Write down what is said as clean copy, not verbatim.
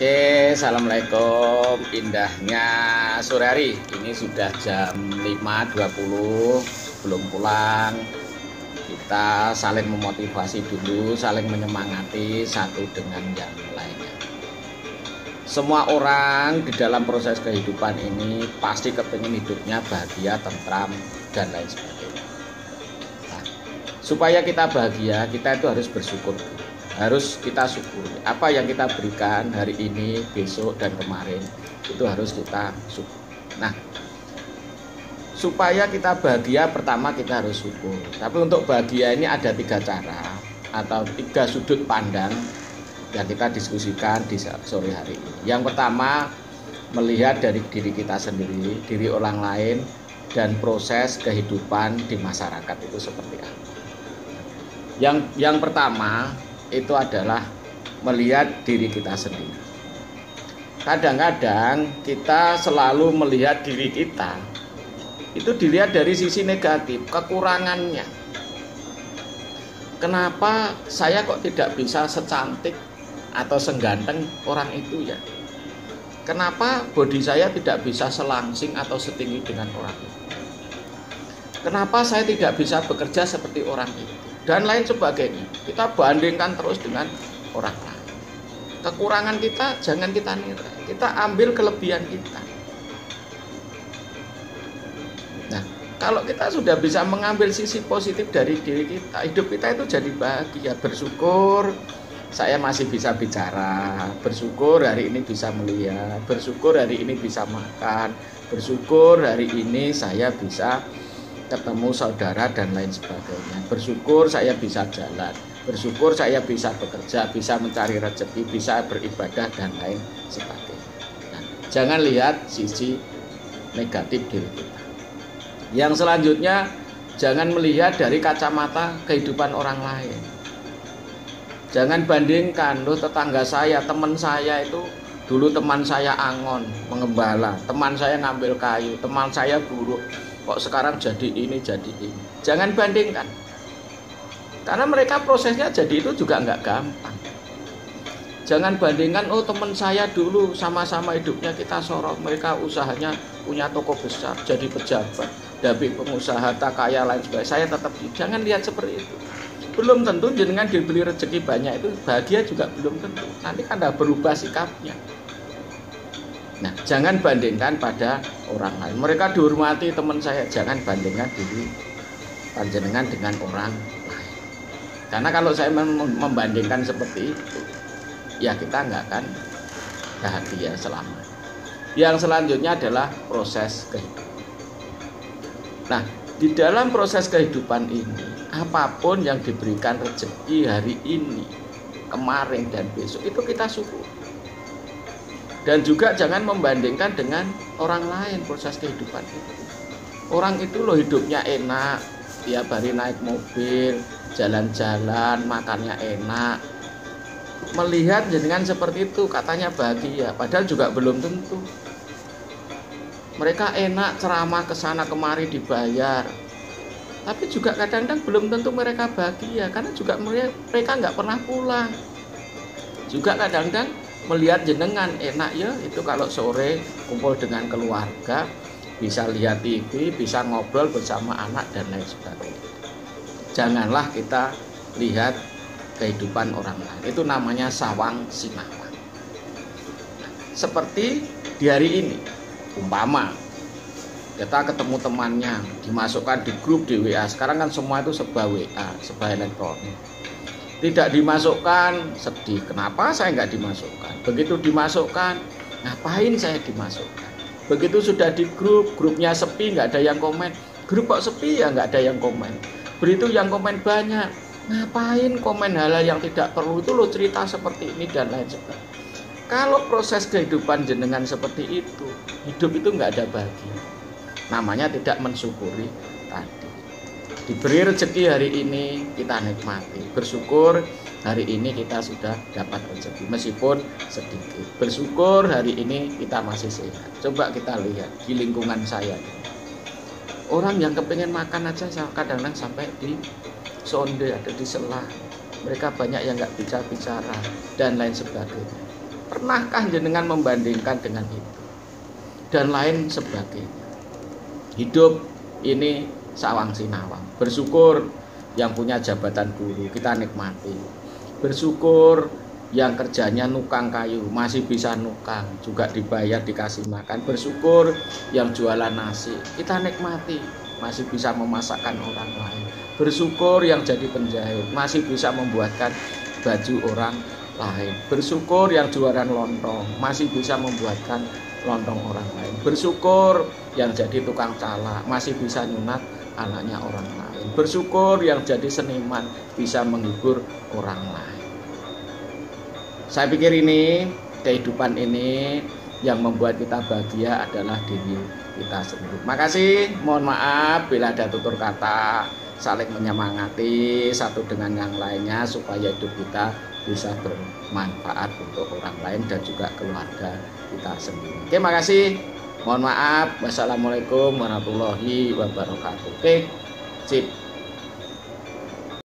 Oke, assalamualaikum. Indahnya sore hari. Ini sudah jam 5.20, belum pulang. Kita saling memotivasi dulu, saling menyemangati satu dengan yang lainnya. Semua orang di dalam proses kehidupan ini pasti kepingin hidupnya bahagia, tentram, dan lain sebagainya. Nah, supaya kita bahagia, kita itu harus bersyukur. Harus kita syukuri apa yang kita berikan hari ini, besok, dan kemarin. Itu harus kita syukuri. Nah, supaya kita bahagia, pertama kita harus syukur. Tapi untuk bahagia ini ada 3 cara atau 3 sudut pandang yang kita diskusikan di sore hari ini. Yang pertama, melihat dari diri kita sendiri, diri orang lain, dan proses kehidupan di masyarakat itu seperti apa. Yang pertama itu adalah melihat diri kita sendiri. Kadang-kadang kita selalu melihat diri kita itu dilihat dari sisi negatif, kekurangannya. Kenapa saya kok tidak bisa secantik atau seganteng orang itu ya? Kenapa bodi saya tidak bisa selangsing atau setinggi dengan orang itu? Kenapa saya tidak bisa bekerja seperti orang itu? Dan lain sebagainya. Kita bandingkan terus dengan orang lain. Kekurangan kita jangan kita nilai, kita ambil kelebihan kita. Nah, kalau kita sudah bisa mengambil sisi positif dari diri kita, hidup kita itu jadi bahagia. Bersyukur saya masih bisa bicara, bersyukur hari ini bisa melihat, bersyukur hari ini bisa makan, bersyukur hari ini saya bisa ketemu saudara dan lain sebagainya. Bersyukur saya bisa jalan, bersyukur saya bisa bekerja, bisa mencari rezeki, bisa beribadah dan lain sebagainya. Nah, jangan lihat sisi negatif diri kita. Yang selanjutnya, jangan melihat dari kacamata kehidupan orang lain. Jangan bandingkan, loh tetangga saya, teman saya itu dulu teman saya angon, mengembala, teman saya ngambil kayu, teman saya buruh, kok sekarang jadi ini, jadi ini. Jangan bandingkan. Karena mereka prosesnya jadi itu juga nggak gampang. Jangan bandingkan, oh teman saya dulu sama-sama hidupnya kita sorot, mereka usahanya punya toko besar, jadi pejabat, dari pengusaha, tak kaya lain sebagainya. Saya tetap, jangan lihat seperti itu. Belum tentu jenengan dibeli rezeki banyak itu bahagia juga belum tentu. Nanti kan ada berubah sikapnya. Nah, jangan bandingkan pada orang lain. Mereka dihormati teman saya, jangan bandingkan diri panjenengan dengan orang lain. Karena kalau saya membandingkan seperti itu, ya kita nggak akan bahagia selama. Yang selanjutnya adalah proses kehidupan. Nah, di dalam proses kehidupan ini, apapun yang diberikan rezeki hari ini, kemarin, dan besok, itu kita syukur. Dan juga jangan membandingkan dengan orang lain proses kehidupan itu. Orang itu loh hidupnya enak, tiap hari naik mobil, jalan-jalan, makannya enak. Melihat jenengan seperti itu katanya bahagia, padahal juga belum tentu. Mereka enak ceramah kesana kemari dibayar, tapi juga kadang-kadang belum tentu mereka bahagia, karena juga mereka nggak pernah pulang. Juga kadang-kadang melihat jenengan enak ya, itu kalau sore kumpul dengan keluarga, bisa lihat TV, bisa ngobrol bersama anak dan lain sebagainya. Janganlah kita lihat kehidupan orang lain, itu namanya sawang sinawang. Seperti di hari ini, umpama kita ketemu temannya, dimasukkan di grup di WA. Sekarang kan semua itu serba WA, serba elektronik. Tidak dimasukkan, sedih. Kenapa saya nggak dimasukkan? Begitu dimasukkan, ngapain saya dimasukkan? Begitu sudah di grup, grupnya sepi, nggak ada yang komen. Grup kok sepi ya, nggak ada yang komen. Begitu yang komen banyak, ngapain komen hal-hal yang tidak perlu, itu lo cerita seperti ini dan lain sebagainya. Kalau proses kehidupan jenengan seperti itu, hidup itu nggak ada bahagia. Namanya tidak mensyukuri tadi. Diberi rezeki hari ini, kita nikmati. Bersyukur hari ini kita sudah dapat rezeki, meskipun sedikit. Bersyukur hari ini kita masih sehat. Coba kita lihat di lingkungan saya. Orang yang kepengen makan aja kadang-kadang sampai di sonde, ada di selah. Mereka banyak yang nggak bisa bicara dan lain sebagainya. Pernahkah jenengan membandingkan dengan itu? Dan lain sebagainya. Hidup ini sawang sinawang. Bersyukur yang punya jabatan guru, kita nikmati. Bersyukur yang kerjanya nukang kayu, masih bisa nukang, juga dibayar, dikasih makan. Bersyukur yang jualan nasi, kita nikmati, masih bisa memasakkan orang lain. Bersyukur yang jadi penjahit, masih bisa membuatkan baju orang lain. Bersyukur yang jualan lontong, masih bisa membuatkan lontong orang lain. Bersyukur yang jadi tukang calak, masih bisa nyunat anaknya orang lain. Bersyukur yang jadi seniman, bisa menghibur orang lain. Saya pikir ini, kehidupan ini yang membuat kita bahagia adalah diri kita sendiri. Makasih, mohon maaf bila ada tutur kata, saling menyemangati satu dengan yang lainnya supaya hidup kita bisa bermanfaat untuk orang lain dan juga keluarga kita sendiri. Oke, makasih. Mohon maaf. Wassalamualaikum warahmatullahi wabarakatuh. Oke, sip.